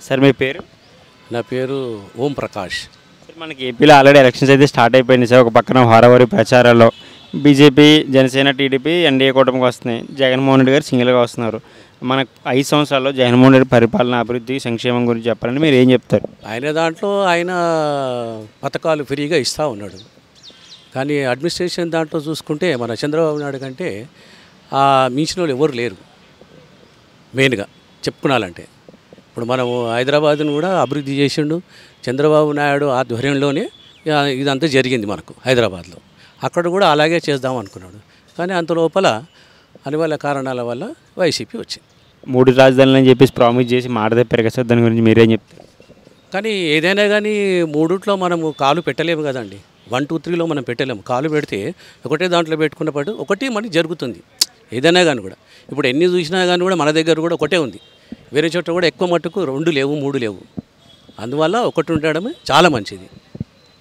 Sir మీ పేరు? నా పేరు ఓం ప్రకాష్. సార్ మనకి ఏపీలో ఆల్రెడీ ఎలక్షన్స్ అయితే స్టార్ట్ అయిపోయింది సార్. ఒక పక్కన హోరాహోరీ ప్రచారాల్లో బీజేపీ, జనసేన, టీడీపీ ఎన్డీఏ కూటమికి వస్తున్నాయి. జగన్మోహన్ రెడ్డి గారు సింగిల్గా వస్తున్నారు. మన 5 సంవత్సరాల్లో జగన్మోహన్ రెడ్డి పరిపాలన, అభివృద్ధి, సంక్షేమం గురించి చెప్పాలని మీరు ఏం చెప్తారు? ఆయన పథకాలు ఫ్రీగా ఇస్తూ ఉన్నాడు. కానీ అడ్మినిస్ట్రేషన్ దాంట్లో చూసుకుంటే మన చంద్రబాబు నాయుడు కంటే మించిన వాళ్ళు ఎవరు లేరు. మెయిన్గా చెప్పుకున్నాలంటే ఇప్పుడు మనము హైదరాబాద్ను కూడా అభివృద్ధి చేసిండు చంద్రబాబు నాయుడు ఆధ్వర్యంలోనే. ఇదంతా జరిగింది మనకు హైదరాబాద్లో. అక్కడ కూడా అలాగే చేద్దాం అనుకున్నాడు. కానీ అంత లోపల అనివార్య కారణాల వల్ల వైసీపీ వచ్చింది. 3 రాజధానులు అని చెప్పేసి ప్రామిస్ చేసి మాట తప్పారు కదా సార్, దాని గురించి మీరేం చెప్తారు? కానీ ఏదైనా కానీ మూడిట్లో మనము కాలు పెట్టలేము కదండి. 1, 2, 3లో మనం పెట్టలేము. కాలు పెడితే ఒకటే దాంట్లో పెట్టుకున్నప్పుడు ఒకటి మనకి జరుగుతుంది. ఏదైనా కానీ కూడా ఇప్పుడు ఎన్ని చూసినా కానీ కూడా మన దగ్గర కూడా ఒకటే ఉంది. వేరే చోట కూడా ఎక్కువ మట్టుకు 2 లేవు, 3 లేవు. అందువల్ల ఒకటి ఉండడమే చాలా మంచిది.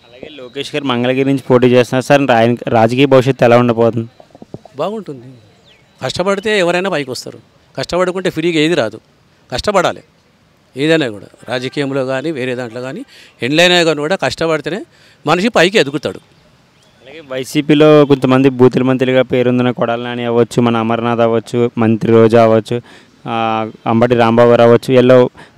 అలాగే లోకేష్ గారు మంగళగిరి నుంచి పోటీ చేస్తున్నారు సార్. ఆయన రాజకీయ భవిష్యత్తు ఎలా ఉండబోతుంది? బాగుంటుంది. కష్టపడితే ఎవరైనా పైకి వస్తారు. కష్టపడుకుంటే ఫ్రీగా ఏది రాదు. కష్టపడాలి. ఏదైనా కూడా రాజకీయంలో కానీ వేరే దాంట్లో కానీ ఎండ్లైనా కానీ కూడా కష్టపడితేనే మనిషి పైకి ఎదుగుతాడు. అలాగే వైసీపీలో కొంతమంది బూతుల మంత్రులుగా పేరొందిన కొడాలి నాని అవ్వచ్చు, మన అమర్నాథ్ అవ్వచ్చు, మంత్రి రోజా అవ్వచ్చు, అంబటి రాంబాబు అవ్వచ్చు, వీళ్ళు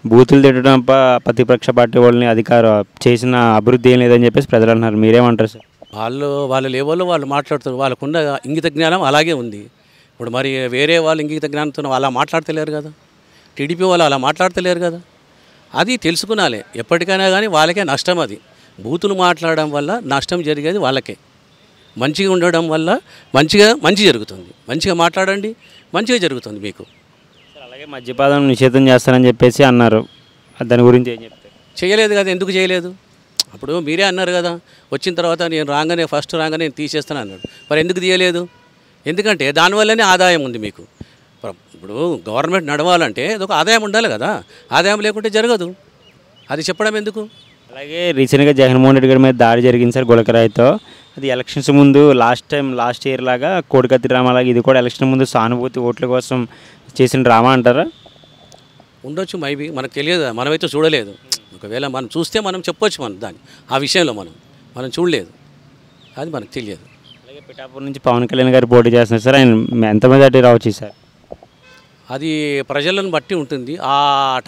బూతులు తిట్టడం ప్రతిపక్ష పార్టీ వాళ్ళని అధికారం చేసిన అభివృద్ధి ఏం లేదని చెప్పేసి ప్రజలు అంటున్నారు. మీరేమంటారు సార్? వాళ్ళ లెవెల్లో వాళ్ళు మాట్లాడుతారు. వాళ్ళకున్న ఇంగిత జ్ఞానం అలాగే ఉంది. ఇప్పుడు మరి వేరే వాళ్ళు ఇంగిత జ్ఞానంతో అలా మాట్లాడతలేరు కదా. టీడీపీ వాళ్ళు అలా మాట్లాడతలేరు కదా. అది తెలుసుకునాలి. ఎప్పటికైనా కానీ వాళ్ళకే నష్టం. అది బూతులు మాట్లాడడం వల్ల నష్టం జరిగేది వాళ్ళకే. మంచిగా ఉండడం వల్ల మంచి జరుగుతుంది. మంచిగా మాట్లాడండి, మంచిగా జరుగుతుంది మీకు. అలాగే మద్యపానం నిషేధం చేస్తారని చెప్పేసి అన్నారు. దాని గురించి ఏం చెప్తారు? చేయలేదు కదా. ఎందుకు చేయలేదు? అప్పుడు మీరే అన్నారు కదా, వచ్చిన తర్వాత నేను ఫస్ట్ రాగానే నేను తీసేస్తాను అన్నాడు. మరి ఎందుకు తీయలేదు? ఎందుకంటే దానివల్లనే ఆదాయం ఉంది మీకు. ఇప్పుడు గవర్నమెంట్ నడవాలంటే ఒక ఆదాయం ఉండాలి కదా. ఆదాయం లేకుంటే జరగదు. అది చెప్పడం ఎందుకు? అలాగే రీసెంట్గా జగన్మోహన్ రెడ్డి గారి మీద దాడి జరిగింది సార్ గులకరాయితో. అది ఎలక్షన్స్ ముందు లాస్ట్ ఇయర్ లాగా కోడికత్తి డ్రామా లాగా ఇది కూడా ఎలక్షన్ ముందు సానుభూతి ఓట్ల కోసం చేసిన డ్రామా అంటారా? ఉండొచ్చు, మైబీ. మనకు తెలియదు, మనమైతే చూడలేదు. ఒకవేళ మనం చూస్తే మనం చెప్పొచ్చు. దాన్ని ఆ విషయంలో మనం చూడలేదు, అది మనకు తెలియదు. అలాగే పిఠాపూర్ నుంచి పవన్ కళ్యాణ్ గారు పోటీ చేస్తున్నారు సార్. ఆయన ఎంత మెజార్టీ రావచ్చు సార్? అది ప్రజలను బట్టి ఉంటుంది. ఆ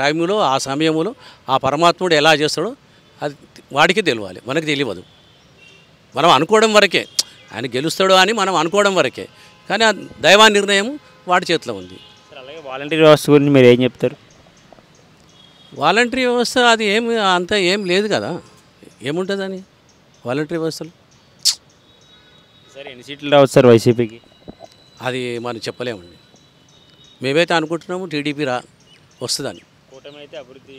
టైంలో, ఆ సమయంలో ఆ పరమాత్ముడు ఎలా చేస్తాడో అది వాడికే తెలియాలి, మనకు తెలియదు. మనం అనుకోవడం వరకే ఆయన గెలుస్తాడో అని మనం అనుకోవడం వరకే. కానీ ఆ దైవా నిర్ణయం వాడి చేతిలో ఉంది. అలాగే వాలంటీర్ వ్యవస్థ గురించి మీరు ఏం చెప్తారు? వాలంటరీ వ్యవస్థ అది ఏం లేదు కదా. ఏముంటుందని వాలంటరీ వ్యవస్థలో? సార్ ఎన్ని సీట్లు రావచ్చు సార్ వైసీపీకి? అది మనం చెప్పలేమండి. మేమైతే అనుకుంటున్నాము టీడీపీ వస్తుందని, కూటమి అయితే అభివృద్ధి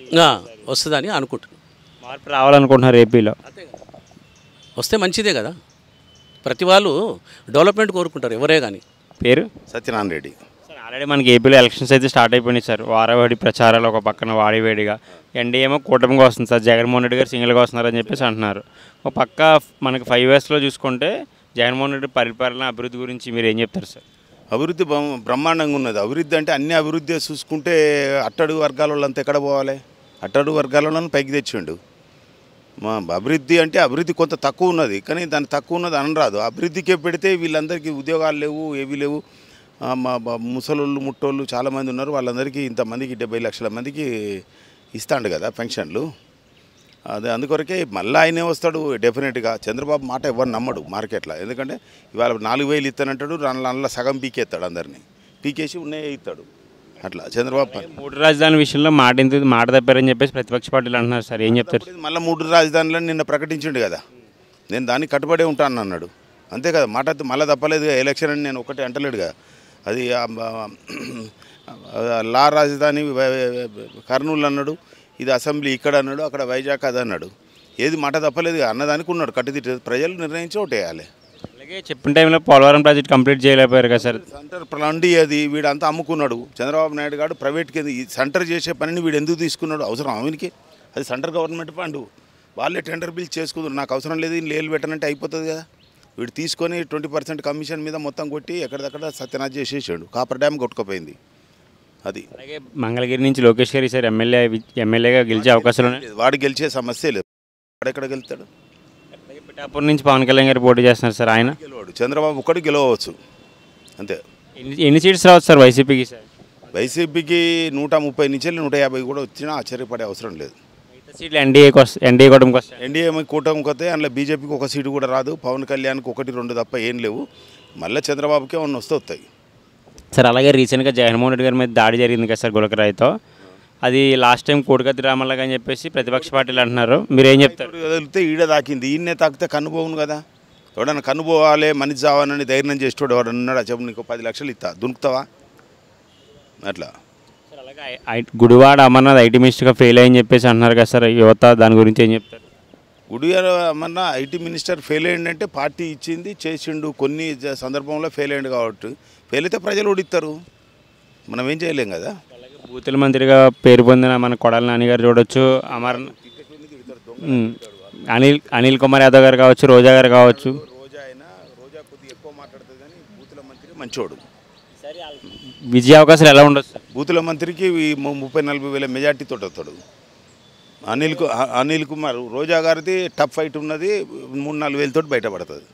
వస్తుందని అనుకుంటున్నాం. మార్పు రావాలనుకుంటున్నారు ఏపీలో. అంతే కదా. వస్తే మంచిదే కదా. ప్రతి వాళ్ళు డెవలప్మెంట్ కోరుకుంటారు ఎవరే కానీ. పేరు? సత్యనారాయణ రెడ్డి. సార్ ఆల్రెడీ మనకి ఏపీలో ఎలక్షన్స్ అయితే స్టార్ట్ అయిపోయినాయి సార్. వారవాడి ప్రచారాలు ఒక పక్కన వాడివేడిగా. ఎన్డీఏ ఏమో కూటమిగా వస్తుంది సార్. జగన్మోహన్ రెడ్డి గారు సింగిల్గా వస్తున్నారని చెప్పేసి అంటున్నారు. ఒక పక్క మనకి 5 yearsలో చూసుకుంటే జగన్మోహన్ రెడ్డి పరిపాలన, అభివృద్ధి గురించి మీరు ఏం చెప్తారు సార్? అభివృద్ధి బ్రహ్మాండంగా ఉన్నది. అభివృద్ధి అంటే అన్ని అభివృద్ధి చూసుకుంటే అట్టడుగు వర్గాల వాళ్ళంతా ఎక్కడ పోవాలి? అట్టడుగు వర్గాల వాళ్ళని పైకి తెచ్చిండు. మా అభివృద్ధి అంటే అభివృద్ధి కొంత తక్కువ ఉన్నది, కానీ దాన్ని తక్కువ ఉన్నది అనరాదు. అభివృద్ధికే పెడితే వీళ్ళందరికీ ఉద్యోగాలు లేవు, ఏవి లేవు. మా ముసలోళ్ళు, ముట్టోళ్ళు చాలామంది ఉన్నారు. వాళ్ళందరికీ ఇంతమందికి 70 లక్షల మందికి ఇస్తాడు కదా పెన్షన్లు. అదే అందుకొరకే మళ్ళీ ఆయనే వస్తాడు డెఫినెట్గా. చంద్రబాబు మాట ఎవరు నమ్మడు మార్కెట్లో. ఎందుకంటే ఇవాళ 4,000 ఇస్తానంటాడు, అందులో సగం పీకేస్తాడు, అందరినీ పీకేసి ఉన్నాయే ఇస్తాడు. అట్లా చంద్రబాబు 3 రాజధానుల విషయంలో మాట తప్పారని చెప్పేసి ప్రతిపక్ష పార్టీలు అంటున్నారు సార్. ఏం చెప్తారు? మళ్ళీ 3 రాజధానులను నిన్న ప్రకటించిండు కదా. నేను దానికి కట్టుబడే ఉంటాను అన్నాడు. అంతే కదా. మాట మళ్ళీ తప్పలేదుగా. ఎలక్షన్ అని నేను ఒకటే అంటలేడుగా. అది లా రాజధాని కర్నూలు అన్నాడు, ఇది అసెంబ్లీ ఇక్కడ అన్నాడు, అక్కడ వైజాగ్ అది అన్నాడు. ఏది మాట తప్పలేదు అన్నదానికి ఉన్నాడు. కట్టుదిట్టు ప్రజలు నిర్ణయించి ఓటేయాలి. అలాగే చెప్పిన టైంలో పోలవరం ప్రాజెక్ట్ కంప్లీట్ చేయలేకపోయారు కదా సార్. సెంటర్ ప్లాండి అది వీడంతా అమ్ముకున్నాడు. చంద్రబాబు నాయుడు గారు ప్రైవేట్కి ఈ సెంటర్ చేసే పనిని వీడు ఎందుకు తీసుకున్నాడు? అవసరం ఆమెకి? అది సెంటర్ గవర్నమెంట్ ఫండ్. వాళ్ళే టెండర్ బిల్ చేసుకుంటారు. నాకు అవసరం లేదు, లేలు పెట్టనంటే అయిపోతుంది కదా. వీడు తీసుకొని 20% కమిషన్ మీద మొత్తం కొట్టి ఎక్కడిదక్కడ సత్యనాథ్ చేసేసాడు. కాపర్ డ్యామ్ కొట్టుకుపోయింది. అది అలాగే మంగళగిరి నుంచి లోకేష్ గారు ఈసారి ఎమ్మెల్యేగా గెలిచే అవకాశాలు ఉన్నాయి. వాడు గెలిచే సమస్య లేదు. వాడెక్కడ గెలుస్తాడు? అలాగే పిఠాపూర్ నుంచి పవన్ కళ్యాణ్ గారు పోటీ చేస్తున్నారు సార్. ఆయన గెలవాడు. చంద్రబాబు ఒక్కడు గెలవచ్చు అంతే. ఎన్ని సీట్స్ రావచ్చు సార్ వైసీపీకి సార్? వైసీపీకి 130 నుంచి 150 కూడా వచ్చినా ఆశ్చర్యపడే అవసరం లేదు. మిగతా సీట్లు ఎన్డీఏ కూటమికి వస్తాయి. ఎన్డీఏ కూటమికి వస్తే అందులో బీజేపీకి ఒక సీటు కూడా రాదు. పవన్ కళ్యాణ్కి 1-2 తప్ప ఏం లేవు. మళ్ళీ చంద్రబాబుకే ఉన్న వస్తాయి సార్. అలాగే రీసెంట్గా జగన్మోహన్ రెడ్డి గారి మీద దాడి జరిగింది కదా సార్ గులకరాయితో. అది లాస్ట్ టైం కోడికత్తి రామల్లగా అని చెప్పేసి ప్రతిపక్ష పార్టీలు అంటున్నారు. మీరు ఏం చెప్తారు? వదిలితే ఈడ తాకింది, ఈయనే తాకితే కన్నుపోవును కదా. ఎవడన్నా కన్నుపోవాలి మనిషి చావాలని ధైర్యం చేసేవాడు ఎవడన్నా ఉన్నాడు? చెప్పు, నీకు 10 లక్షలు ఇస్తా, దునుకుతావా? అట్లా సార్ అలాగే గుడివాడ అమర్నాథ్ ఐటీ మినిస్టర్గా ఫెయిల్ అయ్యని చెప్పేసి అంటున్నారు కదా సార్ యువత, దాని గురించి ఏం చెప్తారు? Gudivada Amarnath IT minister fail అయ్యిందంటే పార్టీ ఇచ్చింది చేసిండు. కొన్ని సందర్భంలో ఫెయిల్ అయ్యిండు కాబట్టి ఫెయిల్ అయితే ప్రజలు ఓడిస్తారు, మనం ఏం చేయలేం కదా. అలాగే బూతుల మంత్రిగా పేరు పొందిన మన కొడాలి నాని గారు చూడొచ్చు, అనిల్ కుమార్ యాదవ్ గారు కావచ్చు, రోజా గారు కావచ్చు. రోజా కొద్దిగా ఎక్కువ మాట్లాడుతుంది కానీ బూతుల మంత్రి మంచోడు. విజయ అవకాశాలు ఎలా ఉండొచ్చు సార్? బూతుల మంత్రికి 30-40 వేల మెజార్టీతో వస్తాడు. అనిల్ కుమార్ రోజా గారిది టఫ్ ఫైట్ ఉన్నది, 3-4 వేలతో బయటపడుతుంది.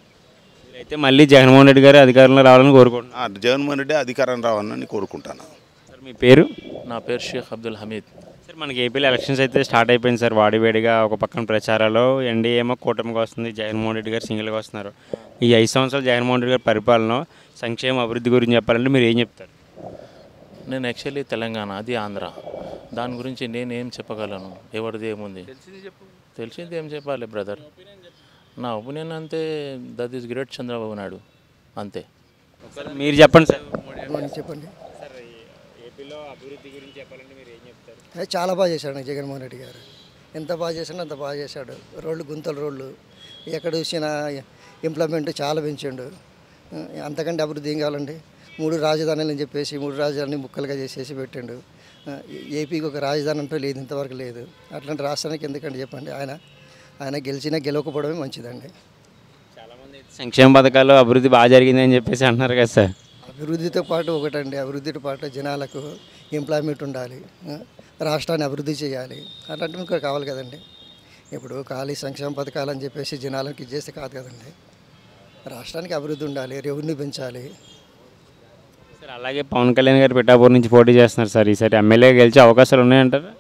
అయితే మళ్ళీ జగన్మోహన్ రెడ్డి గారు అధికారంలో రావాలని కోరుకుంటున్నాను. జగన్మోహన్ రెడ్డి అధికారం రావాలని కోరుకుంటాను. సార్ మీ పేరు? నా పేరు షేక్ అబ్దుల్ హమీద్. సార్ మనకి ఏపీలో ఎలక్షన్స్ అయితే స్టార్ట్ అయిపోయింది సార్. వాడివేడిగా ఒక పక్కన ప్రచారాలు, ఎన్డీఏ ఏమో కూటమికి వస్తుంది, జగన్మోహన్ రెడ్డి గారు సింగిల్గా వస్తున్నారు. ఈ 5 సంవత్సరాలు జగన్మోహన్ రెడ్డి గారి పరిపాలన, సంక్షేమ అభివృద్ధి గురించి చెప్పాలంటే మీరు ఏం చెప్తారు? నేను యాక్చువల్లీ తెలంగాణ, అది ఆంధ్ర. దాని గురించి నేనేం చెప్పగలను? ఎవరిది ఏముంది? తెలిసింది ఏం చెప్పాలి బ్రదర్? నా ఒపీనియన్ అంతే, that is great Chandrababu Naidu అంతే. మీరు చెప్పండి సార్. చెప్పండి. సార్ ఏపీలో అభివృద్ధి గురించి చెప్పాలంటే మీరు ఏం చెప్తారు? అది చాలా బాగా చేశాడు జగన్మోహన్ రెడ్డి గారు. ఎంత బాగా చేశాడో అంత బాగా చేశాడు. రోడ్లు గుంతల రోడ్లు ఎక్కడ చూసినా ఇంప్లిమెంట్ చాలా పెంచాడు. అంతకంటే అభివృద్ధి ఏం కావాలండి? 3 రాజధానులు అని చెప్పేసి 3 రాజధానిని ముక్కలుగా చేసేసి పెట్టిండు. ఏపీకి ఒక రాజధాని అంటూ లేదు, ఇంతవరకు లేదు. అట్లాంటి రాష్ట్రానికి ఎందుకంటే చెప్పండి. ఆయన గెలిచినా గెలవకపోవడమే మంచిదండి. చాలామంది సంక్షేమ పథకాలు అభివృద్ధి బాగా జరిగిందని చెప్పేసి అంటున్నారు కదా సార్. అభివృద్ధితో పాటు ఒకటండి, అభివృద్ధితో పాటు జనాలకు ఎంప్లాయ్మెంట్ ఉండాలి, రాష్ట్రాన్ని అభివృద్ధి చేయాలి. అట్లాంటివి ఇంకా కావాలి కదండి. ఇప్పుడు ఖాళీ సంక్షేమ పథకాలు అని చెప్పేసి జనాలకు ఇచ్చేస్తే కాదు కదండి. రాష్ట్రానికి అభివృద్ధి ఉండాలి, రెవెన్యూ పెంచాలి. సార్ అలాగే పవన్ కళ్యాణ్ గారు పిఠాపూర్ నుంచి పోటీ చేస్తున్నారు సార్. ఈసారి ఎమ్మెల్యేగా గెలిచే అవకాశాలు ఉన్నాయంటారా?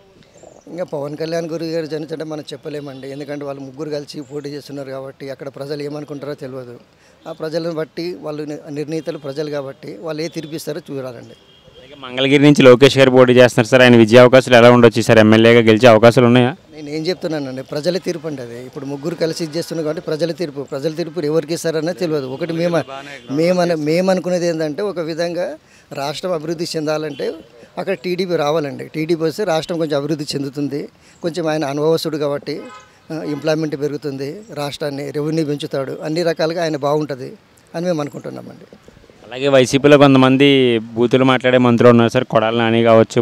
ఇంకా పవన్ కళ్యాణ్ గారు జనించంటే మనం చెప్పలేమండి. ఎందుకంటే వాళ్ళు ముగ్గురు కలిసి పోటీ చేస్తున్నారు కాబట్టి అక్కడ ప్రజలు ఏమనుకుంటారో తెలియదు. ఆ ప్రజలను బట్టి వాళ్ళు నిర్ణీతలు ప్రజలు కాబట్టి వాళ్ళు ఏ తీర్పిస్తారో చూడాలండి. అలాగే మంగళగిరి నుంచి లోకేష్ గారు పోటీ చేస్తున్నారు సార్. ఆయన విజయ అవకాశాలు ఎలా ఉండొచ్చు సార్? ఎమ్మెల్యేగా గెలిచే అవకాశాలు ఉన్నాయా? నేను ఏం చెప్తున్నానండి, ప్రజల తీర్పు అండి అది. ఇప్పుడు ముగ్గురు కలిసి ఇది చేస్తున్నారు కాబట్టి ప్రజల తీర్పు ఎవరికి ఇస్తారన్నది తెలియదు. ఒకటి మేము అనుకునేది ఏంటంటే, ఒక విధంగా రాష్ట్రం అభివృద్ధి చెందాలంటే అక్కడ టీడీపీ రావాలండి. టీడీపీ వస్తే రాష్ట్రం కొంచెం అభివృద్ధి చెందుతుంది. కొంచెం ఆయన అనుభవస్తుడు కాబట్టి ఎంప్లాయ్మెంట్ పెరుగుతుంది, రాష్ట్రాన్ని రెవెన్యూ పెంచుతాడు, అన్ని రకాలుగా ఆయన బాగుంటుంది అని మేము అనుకుంటున్నామండి. అలాగే వైసీపీలో కొంతమంది బూతులు మాట్లాడే మంత్రులు ఉన్నారు సార్. కొడాలి నాని కావచ్చు,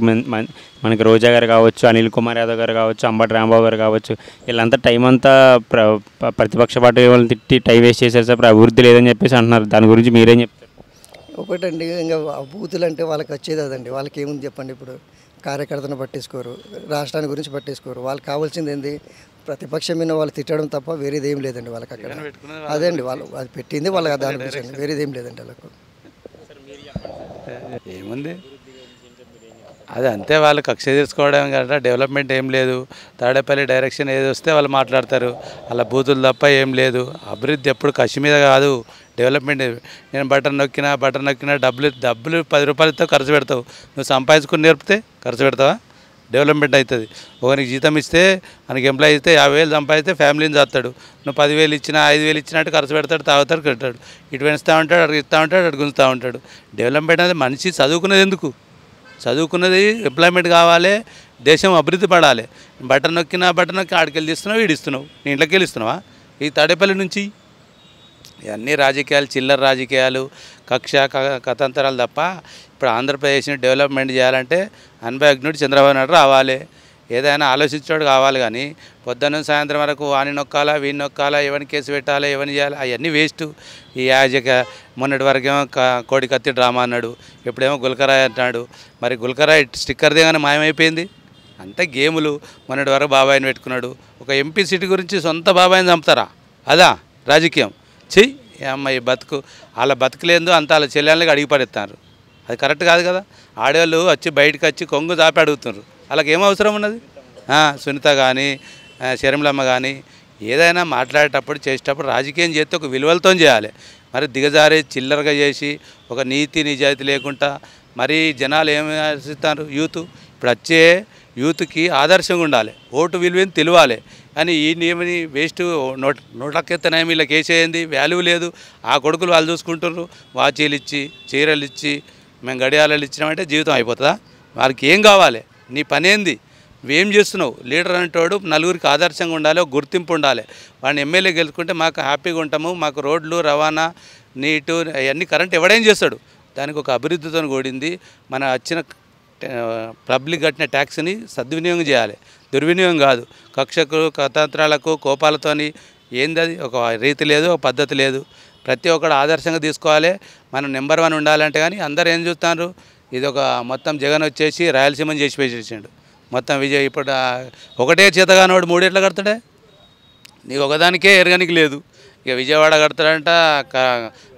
మనకి రోజా గారు కావచ్చు, అనిల్ కుమార్ యాదవ్ గారు కావచ్చు, అంబటి రాంబాబు గారు కావచ్చు, వీళ్ళంతా టైం అంతా ప్రతిపక్ష పార్టీ వాళ్ళని తిట్టి టైం వేస్ట్ చేశారు సార్. అభివృద్ధి లేదని చెప్పేసి అంటున్నారు. దాని గురించి మీరేం చెప్తారు? ఒకటండి, ఇంకా బూతులు అంటే వాళ్ళకి వచ్చేది అదండి. వాళ్ళకి ఏముంది చెప్పండి? ఇప్పుడు కార్యకర్తను పట్టించుకోరు, రాష్ట్రాన్ని గురించి పట్టించుకోరు. వాళ్ళకి కావాల్సింది ఏంది? ప్రతిపక్షం మీద వాళ్ళు తిట్టడం తప్ప వేరేది ఏం లేదండి వాళ్ళకి అక్కడ. అదే అండి, వాళ్ళు అది పెట్టింది వాళ్ళకి దాని గురించి, వేరేది ఏం లేదండి వాళ్ళకు. ఏముంది అది అంతే, వాళ్ళు కక్ష తీసుకోవడం కదా, డెవలప్మెంట్ ఏం లేదు. తాడేపల్లి డైరెక్షన్ ఏది వస్తే వాళ్ళు మాట్లాడతారు, అలా బూతులు తప్ప ఏం లేదు. అభివృద్ధి ఎప్పుడు కక్ష మీద కాదు, డెవలప్మెంట్. నేను బటన్ నొక్కినా డబ్బులు 10 రూపాయలతో ఖర్చు పెడతావు. నువ్వు సంపాదించుకుని నేర్పితే ఖర్చు పెడతావా? డెవలప్మెంట్ అవుతుంది. ఒకరికి జీతం ఇస్తే, మనకి ఎంప్లాయీ ఇస్తే 50,000 సంపాదిస్తే ఫ్యామిలీని చేస్తాడు. నువ్వు 10,000 ఇచ్చినా 5,000 ఇచ్చినట్టు ఖర్చు పెడతాడు, తాగుతాడు, కట్టాడు. ఇటు పెంచుతూ ఉంటాడు, అటు ఇస్తూ ఉంటాడు, అటు గుంజుతూ ఉంటాడు. డెవలప్మెంట్ అనేది మనిషి చదువుకునేది ఎందుకు? చదువుకున్నది ఎంప్లాయ్మెంట్ కావాలి, దేశం అభివృద్ధి పడాలి. బటన్ నొక్కి ఆడికెళ్ళి తీస్తున్నావు, ఈడిస్తున్నావు, నీ ఇంట్లోకి వెళ్ళి ఇస్తున్నావా? ఈ తాడేపల్లి నుంచి ఇవన్నీ రాజకీయాలు, చిల్లర రాజకీయాలు, కక్ష కథంతరాలు తప్ప. ఇప్పుడు ఆంధ్రప్రదేశ్ని డెవలప్మెంట్ చేయాలంటే అనుభవజ్ఞుడు చంద్రబాబు నాయుడు రావాలి. ఏదైనా ఆలోచించాడు కావాలి కానీ పొద్దున్న సాయంత్రం వరకు వాని నొక్కాలా వీని నొక్కాలా ఎవరిని కేసు పెట్టాలా ఎవరిని చేయాలి అవన్నీ వేస్ట్. ఈ యాజక మొన్నటి వరకేమో కోడి కత్తి డ్రామా అన్నాడు, ఇప్పుడేమో గుల్కరాయ్ అంటున్నాడు. మరి గుల్కరాయ్ స్టిక్కర్ దిగానే మాయమైపోయింది. అంతా గేములు. మొన్నటి వరకు బాబాయిని పెట్టుకున్నాడు. ఒక ఎంపీ సీటు గురించి సొంత బాబాయిని చంపుతారా? అదా రాజకీయం? చెయ్యి అమ్మాయి బతుకు వాళ్ళ బతుకులేందో అంత వాళ్ళ చెల్లెళ్ళకి అడిగి పడేస్తున్నారు. అది కరెక్ట్ కాదు కదా. ఆడవాళ్ళు వచ్చి బయటకు వచ్చి కొంగు దాపి అడుగుతున్నారు. వాళ్ళకి ఏం అవసరం ఉన్నది? సునీత కానీ శర్మిలమ్మ కానీ ఏదైనా మాట్లాడేటప్పుడు చేసేటప్పుడు రాజకీయం చేస్తే ఒక విలువలతో చేయాలి. మరి దిగజారి చిల్లరగా చేసి ఒక నీతి నిజాయితీ లేకుండా మరి జనాలు ఏమి ఆశిస్తారు? ఇప్పుడు వచ్చే యూత్కి ఆదర్శంగా ఉండాలి, ఓటు విలువని తెలియాలి. కానీ ఈ నియమని వేస్ట్ నోట్లకెత్తనాయి వీళ్ళకి వేసేయండి, వాల్యూ లేదు. ఆ కొడుకులు వాళ్ళు చూసుకుంటున్నారు. వాచీలు ఇచ్చి చీరలు ఇచ్చి మేము గడియారాలు ఇచ్చినామంటే జీవితం అయిపోతుందా? వారికి ఏం కావాలి? నీ పని ఏంది? నువ్వేం చేస్తున్నావు? లీడర్ అంటాడు నలుగురికి ఆదర్శంగా ఉండాలి, ఒక గుర్తింపు ఉండాలి. వాడిని ఎమ్మెల్యే గెలుచుకుంటే మాకు హ్యాపీగా ఉంటాము, మాకు రోడ్లు రవాణా నీటు అవన్నీ కరెంట్ ఎవడేం చేస్తాడు? దానికి ఒక అభివృద్ధితో కూడింది. మన వచ్చిన పబ్లిక్ కట్టిన ట్యాక్స్ని సద్వినియోగం చేయాలి, దుర్వినియోగం కాదు. కక్షకు కతంత్రాలకు కోపాలతోని ఏంది అది ఒక రీతి లేదు, ఒక పద్ధతి లేదు. ప్రతి ఒక్కడు ఆదర్శంగా తీసుకోవాలి. మనం నెంబర్ 1 ఉండాలంటే కానీ అందరు ఏం చూస్తున్నారు? ఇది ఒక మొత్తం జగన్ వచ్చేసి రాయలసీమని చేసి పెట్టేసిండు. మొత్తం విజయ్ ఇప్పుడు ఒకటే చేతగానోడు 3 ఎట్లా కడతాడే? నీకు ఒకదానికే ఎరగనికి లేదు. ఇక విజయవాడ కడతాడంట,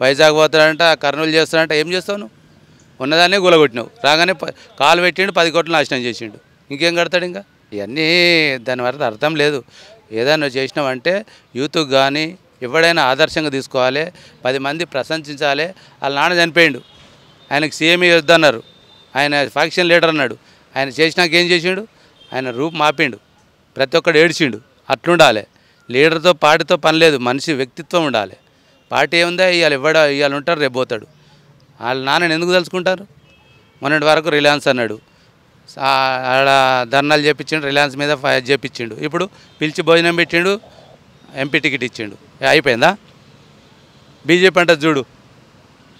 వైజాగ్ పోతాడంట, కర్నూలు చేస్తాడంట. ఏం చేస్తావు నువ్వు? ఉన్నదాన్నే గులగొట్టినావు. రాగానే కాలు పెట్టిండు, 10 కోట్లు నాశనం చేసిండు. ఇంకేం కడతాడు? ఇంకా ఇవన్నీ దాని వల్ల అర్థం లేదు. ఏదైనా చేసినామంటే యూత్కి కానీ ఎవడైనా ఆదర్శంగా తీసుకోవాలి, 10 మంది ప్రశంసించాలి. వాళ్ళ నాన్న చనిపోయిండు, ఆయనకు సీఎం వద్దన్నారు, ఆయన ఫ్యాక్షన్ లీడర్ అన్నాడు. ఆయన చేసినాక ఏం చేసిండు? ఆయన రూపు మాపిండు, ప్రతి ఒక్కడు ఏడ్చిండు. అట్లుండాలి. లీడర్తో పార్టీతో పని లేదు, మనిషి వ్యక్తిత్వం ఉండాలి. పార్టీ ఏముందా? ఇవాళ ఉంటారు, రేపు పోతాడు. వాళ్ళ నాన్నని ఎందుకు తలుచుకుంటారు? మొన్నటి వరకు రిలయన్స్ అన్నాడు, ఆడ ధర్నాలు చేపించిండు, రిలయన్స్ మీద ఫైర్ చేపించిండు. ఇప్పుడు పిలిచి భోజనం పెట్టిండు, ఎంపీ టికెట్ ఇచ్చిండు. అయిపోయిందా? బీజేపీ అంటే చూడు,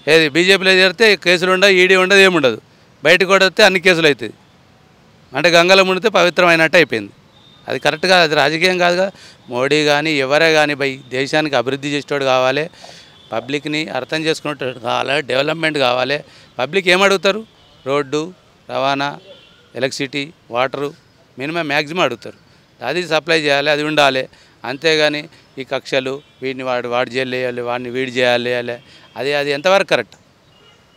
ఏది బీజేపీలో చేరితే కేసులు ఉండవు, ఈడీ ఉండదు, ఏముండదు. బయటకు కూడా వస్తే అన్ని కేసులు అవుతుంది. అంటే గంగలో మునిగితే పవిత్రమైనట్టు అయిపోయింది. అది కరెక్ట్గా, అది రాజకీయం కాదుగా. మోడీ కానీ ఎవరే కానీ దేశానికి అభివృద్ధి చేసేవాడు కావాలి, పబ్లిక్ని అర్థం చేసుకునేటట్టు కావాలి, డెవలప్మెంట్ కావాలి. పబ్లిక్ ఏమడుగుతారు? రోడ్డు, రవాణా, ఎలక్ట్రిసిటీ, వాటరు మినిమం మ్యాక్సిమం అడుగుతారు. అది సప్లై చేయాలి, అది ఉండాలి. అంతేగాని ఈ కక్షలు, వీడిని వాడు జైలు వేయాలి, వాడిని వీడి చేయాలి, అది ఎంతవరకు కరెక్ట్?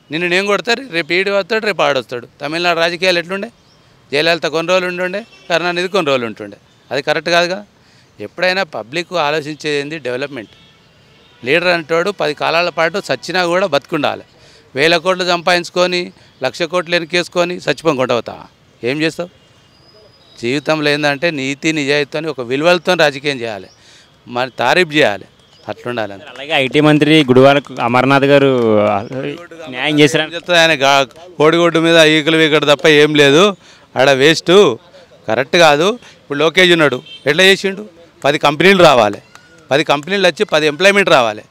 నిన్ను నేను కొడతారు, రేపు ఈడు వస్తాడు, రేపు ఆడొస్తాడు. తమిళనాడు రాజకీయాలు ఎట్లుండే? జయలలిత కొన్ని రోజులు ఉంటుండే, కరుణానిధి కొన్ని రోజులు ఉంటుండే. అది కరెక్ట్ కాదుగా. ఎప్పుడైనా పబ్లిక్ ఆలోచించేది డెవలప్మెంట్. లీడర్ అంటాడు 10 కాలాల పాటు చచ్చినా కూడా బతుకుండాలి. 1000 కోట్లు సంపాదించుకొని 1,00,000 కోట్లు ఎనికేసుకొని చచ్చిపోకుండా అవుతావా? ఏం చేస్తావు? జీవితంలో ఏంటంటే నీతి నిజాయితీని ఒక విలువలతో రాజకీయం చేయాలి, మరి తారీఫ్ చేయాలి, అట్లుండాలి. అలాగే ఐటీ మంత్రి గుడివాడ అమర్నాథ్ గారు న్యాయం చేశారని చెప్తుంది. ఆయన కోడిగుడ్డు మీద ఈకలు వీకడు తప్ప ఏం లేదు, ఆడ వేస్ట్, కరెక్ట్ కాదు. ఇప్పుడు లోకేష్ ఉన్నాడు, ఎట్లా చేసిండు? 10 కంపెనీలు రావాలి, 10 కంపెనీలు వచ్చి 10 ఎంప్లాయ్మెంట్ రావాలి.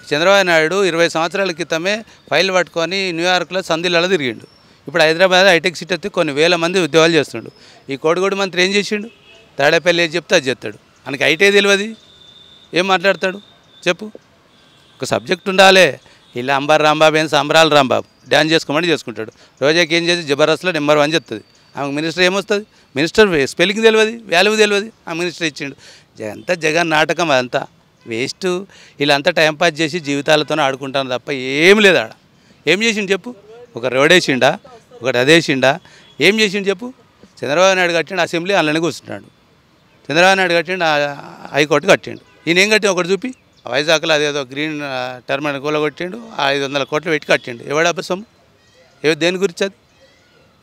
చంద్రబాబు నాయుడు 20 సంవత్సరాల క్రితమే ఫైల్ పట్టుకొని న్యూయార్క్లో సంధిలలో తిరిగిండు. ఇప్పుడు హైదరాబాద్ హైటెక్ సిటీ వస్తే కొన్ని వేల మంది ఉద్యోగాలు చేస్తుండు. ఈ కోడిగుడ్డు మంత్రి ఏం చేసిండు? తాడేపల్లి ఏది చెప్తే అది చెప్తాడు. ఆయనకి ఐటీ తెలియదు, ఏం మాట్లాడతాడు చెప్పు? ఒక సబ్జెక్ట్ ఉండాలి. ఇలా అంబారు రాంబాబు ఏం సంబరాలు రాంబాబు డ్యాన్స్ చేసుకోమని చేసుకుంటాడు. రోజాకి ఏం చేసి జబర్దస్త్లో నెంబర్ 1 చెప్తుంది. ఆమెకు మినిస్టర్ ఏమొస్తుంది? మినిస్టర్ స్పెల్లింగ్ తెలియదు, వాల్యూ తెలియదు, ఆ మినిస్టర్ ఇచ్చిండు. అంతా జగన్ నాటకం, అదంతా వేస్ట్. వీళ్ళంతా టైంపాస్ చేసి జీవితాలతో ఆడుకుంటాను తప్ప ఏం లేదు. ఆడ ఏం చేసిండు చెప్పు? ఒక రోడ్ వేసిండా? ఒకటి అదేసిండా? ఏం చేసిండు చెప్పు? చంద్రబాబు నాయుడు కట్టిండు అసెంబ్లీ, అందులోనే కూర్చుంటాడు. చంద్రబాబు నాయుడు కట్టిండు హైకోర్టు కట్టిండు. ఈయన ఏం కట్టిండు ఒకటి చూపి? వైజాగ్లో అదేదో గ్రీన్ టర్మినల్ కూలగొట్టిండు, 500 కోట్లు పెట్టి కట్టిండు. ఎవడ సొమ్ము? దేని గురించి? అది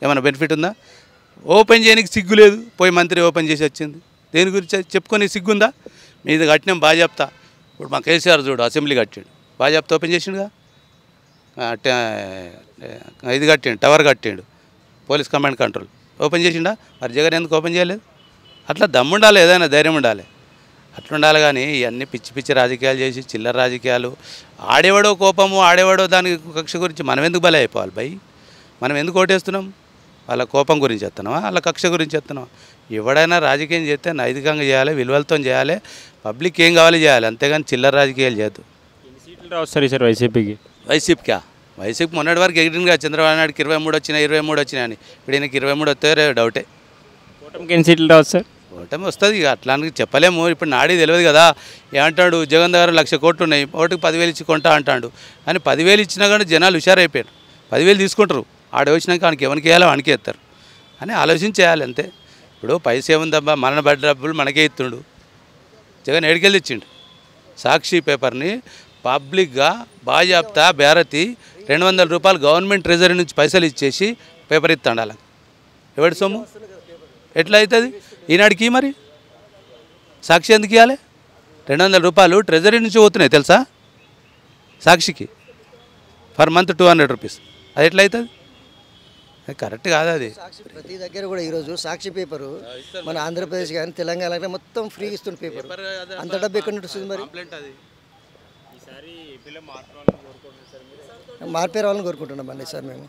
ఏమైనా బెనిఫిట్ ఉందా? ఓపెన్ చేయడానికి సిగ్గు లేదు, పోయి మంత్రి ఓపెన్ చేసి వచ్చింది. దేని గురించి? చెప్పుకొని సిగ్గుందా? మీది కట్టినాం బాగా చెప్తా. ఇప్పుడు మా కేసీఆర్ చూడు అసెంబ్లీ కట్టిండు, బాగా చెప్తా ఓపెన్ చేసిండుగా. ఇది కట్టిండు, టవర్ కట్టిండు, పోలీస్ కమాండ్ కంట్రోల్ ఓపెన్ చేసిండా? మరి జగన్ ఎందుకు ఓపెన్ చేయలేదు? అట్లా దమ్ముండాలి, ఏదైనా ధైర్యం ఉండాలి, అట్లుండాలి. కానీ ఇవన్నీ పిచ్చి పిచ్చి రాజకీయాలు చేసి చిల్లర రాజకీయాలు, ఆడేవాడో కోపము, ఆడేవాడో దానికి కక్ష గురించి మనం ఎందుకు బలి అయిపోవాలి భయ్? మనం ఎందుకు ఓటేస్తున్నాం? వాళ్ళ కోపం గురించి చెప్తున్నావా, వాళ్ళ కక్ష గురించి చెప్తున్నావా? ఎవడైనా రాజకీయం చేస్తే నైతికంగా చేయాలి, విలువలతో చేయాలి, పబ్లిక్ ఏం కావాలి చేయాలి, అంతేగాని చిల్లర రాజకీయాలు చేయద్దు. ఎన్ని సీట్లు రావస్తారు ఈసారి వైసీపీకి? వైసీపీ మొన్నటి వరకు ఎగిరిగా చంద్రబాబు నాయుడుకి 23 వచ్చినాయి 23 వచ్చినాయని, ఇప్పుడు ఈయనకి 23 వస్తే డౌటే. కూటమికి ఎన్ని సీట్లు రావచ్చు సార్? ఓటమి వస్తుంది, ఇక అట్లా చెప్పలేము. ఇప్పుడు నాడి తెలియదు కదా. ఏమంటాడు, జగన్ దగ్గర 1,00,000 కోట్లు ఉన్నాయి, ఓటుకు 10,000 ఇచ్చి కొంటా అంటాడు. అని 10,000 ఇచ్చినా కానీ జనాలు హుషారైపోయారు. 10,000 తీసుకుంటారు, ఆడ వచ్చినాక వానికి ఎవరికి వేయాలో వానికి ఎత్తారు అని ఆలోచించేయాలి అంతే. ఇప్పుడు పైసా ఏముందబ్బా, మన బడ్డ డబ్బులు మనకే ఇస్తుండు. జగన్ ఏడికెళ్ళి ఇచ్చిండు సాక్షి పేపర్ని పబ్లిక్గా బాజాప్తా బేరతి 200 రూపాయలు గవర్నమెంట్ ట్రెజరీ నుంచి పైసలు ఇచ్చేసి పేపర్ ఇస్తాడు. అలా ఎవడి సొమ్ము ఎట్లా అవుతుంది? ఈనాడికి మరి సాక్షి ఎందుకు ఇవ్వాలి? 200 రూపాయలు ట్రెజరీ నుంచి పోతున్నాయి తెలుసా సాక్షికి, పర్ మంత్ 200 రూపీస్. అది ఎట్లా అవుతుంది? కరెక్ట్ కాదు అది. ప్రతి దగ్గర కూడా ఈరోజు సాక్షి పేపరు మన ఆంధ్రప్రదేశ్ కానీ తెలంగాణ కానీ మొత్తం ఫ్రీ ఇస్తుంది పేపర్. అంత డబ్బు ఎక్కడ నుంచి వస్తుంది మరి? మార్పే రావాలని కోరుకుంటున్నాం అండి సార్ మేము.